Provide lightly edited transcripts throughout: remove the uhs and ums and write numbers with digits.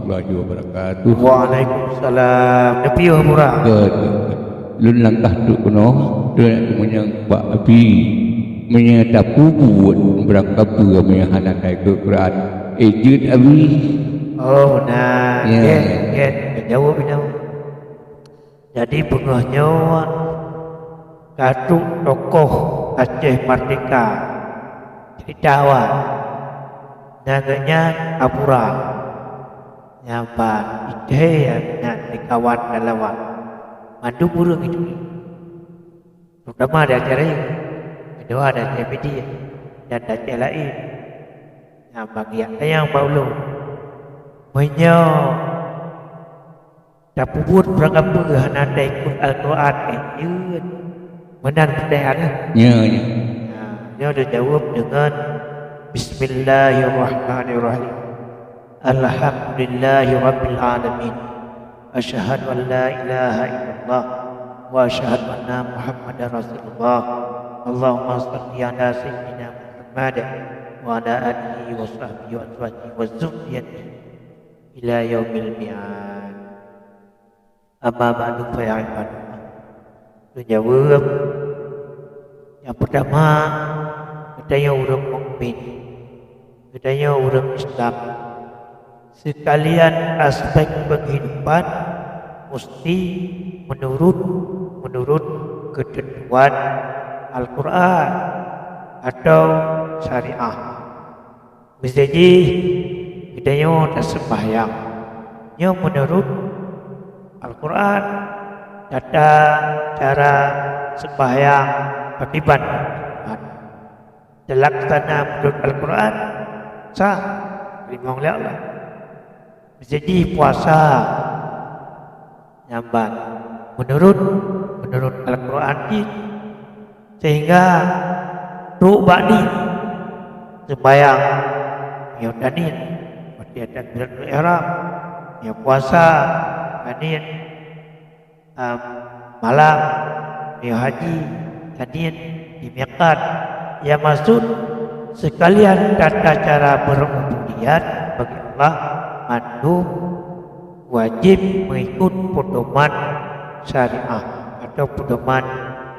warahmatullahi wabarakatuh. Waalaikumsalam. Nabi Umrah. Lun langkah tu kuno, dia menyang Pak Abi, menyatapu buat berangkat tu menyahanan ke Quran. Ejud Abi. Oh, nah, ya, jawab ini. Jadi bengahnya katu tokoh Aceh Merdeka ceritawa naganya Apura nyapa ide ya di kawan dalawan mandu burung itu terutama ada acara yang kedua ada acara media dan ada acara lain yang bagi yang Paulo menyo dapur berangkat berhana ikut Al-Quran yun menan pendayaan ya dia ada jawab dengan Bismillahirrahmanirrahim Alhamdulillahi Rabbil Alamin Asyhadu an la ilaha illallah wa asyhadu anna Muhammadar Rasulullah Allahumma salli ala Sayyidina Muhammad wa ala alihi wa sahbihi wa azwajihi wa dzurriyyatihi ila yaumil mi'ad amma ba'du fa ya ibadallah. Dia jawab yang pertama katanya orang mukmin, katanya orang Islam. Sekalian aspek kehidupan mesti menurut ketentuan Al-Quran atau syariah. Misalnya katanya ada sembahyang yang menurut Al-Quran, ada cara sembahyang akibat terlaksana menurut Al-Quran sah terima oleh Allah. Jadi puasa nyambat menurut Al-Quran sehingga rubani sembahyang yaudanin berarti ada takbiratul ihram ya puasa hadir malam ya haji hadir di miqat ya maksud sekalian tata cara berubudiyat bagi Allah mandub wajib mengikut pedoman syariah atau pedoman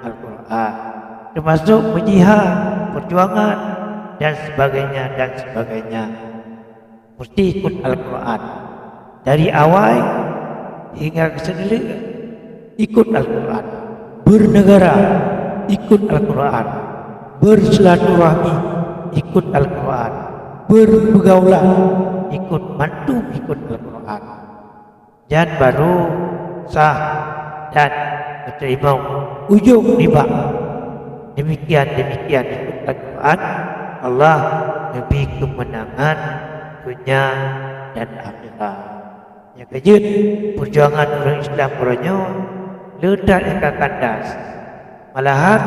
Al-Quran termasuk berjihad, perjuangan dan sebagainya mesti ikut Al-Quran dari awal hingga ke sendiri ikut Al-Quran bernegara ikut Al-Quran bersilaturahmi ikut Al-Quran berpergaulan ikut ikut Al-Quran dan baru sah dan diterima ujung riba demikian ikut Al-Quran Allah lebih kemenangan dunia dan akhirat. Yang kejut perjuangan orang Islam beronyo ledak yang kandas malahan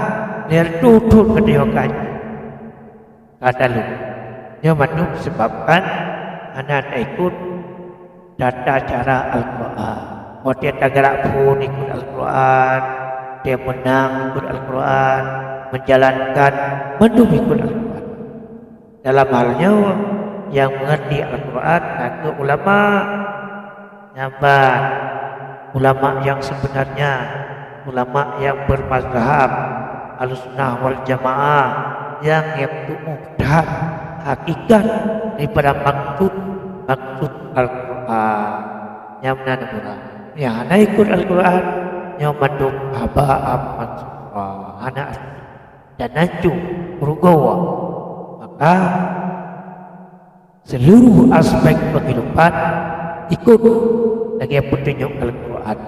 dia tutup kediokan kata lu dia manuk sebabkan anak ikut tata cara Al-Quran dia tak gerak pun ikut Al-Quran dia menang ikut Al-Quran menjalankan manuk ikut Al-Quran dalam halnya yang mengerti Al-Quran ke ulama nyambat ulama yang sebenarnya ulama yang bermazhab Ahlussunnah wal Jamaah yang mudah hakikat daripada maksud Al-Quran yang mana yang anak ikut Al-Quran yang manduk haba'am mansura anak dan nancu rugawa maka seluruh aspek kehidupan ikut lagi petunjuk Al-Quran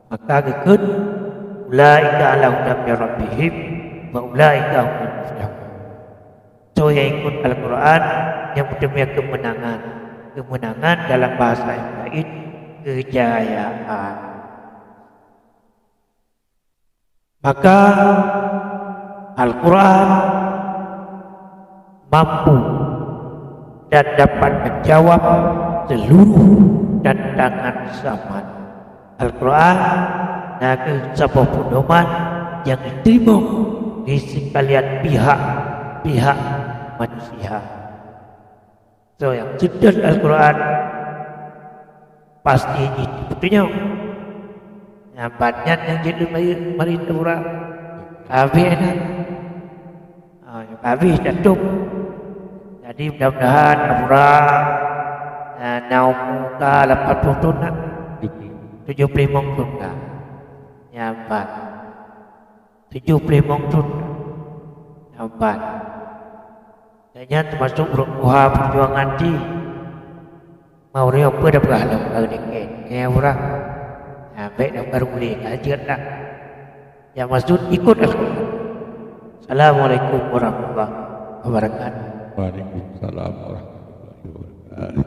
maka ikut ulaika ala hudam min rabbihim wa ulaika humul muflihun so yang ikut Al-Quran yang punya kemenangan dalam bahasa yang lain kejayaan maka Al-Quran mampu dan dapat menjawab seluruh tantangan zaman. Al-Quran adalah sebuah pedoman yang diterima di sekalian pihak manusia. So yang sedang Al-Quran pasti ini betulnya yang banyak yang jadi mari pura kami enak kami jatuh jadi mudah-mudahan pura naum muka 80 tahun nak 75 tahun nak nyampat 75 tahun nyampat dan termasuk berusaha perjuangan di mau dia apa dah berhalang dekat kayak orang baik dah baru boleh kajian dah yang maksud ikut Al-Quran. Assalamualaikum warahmatullahi wabarakatuh. Waalaikumsalam warahmatullahi wabarakatuh.